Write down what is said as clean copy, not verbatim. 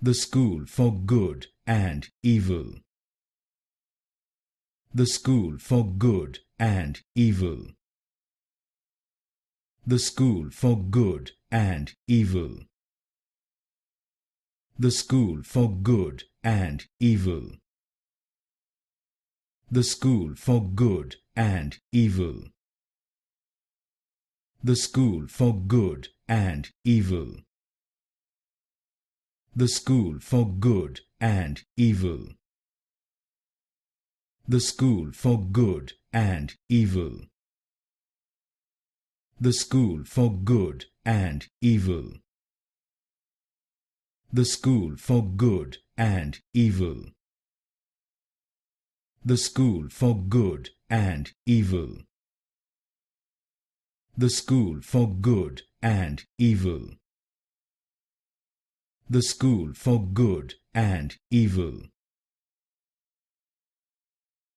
The school for good and evil. The school for good and evil. The school for good and evil. The school for good and evil. The school for good and evil. The school for good and evil. The school for good and evil. The school for good and evil. The school for good and evil. The school for good and evil. The school for good and evil. The school for good and evil. The school for good and evil.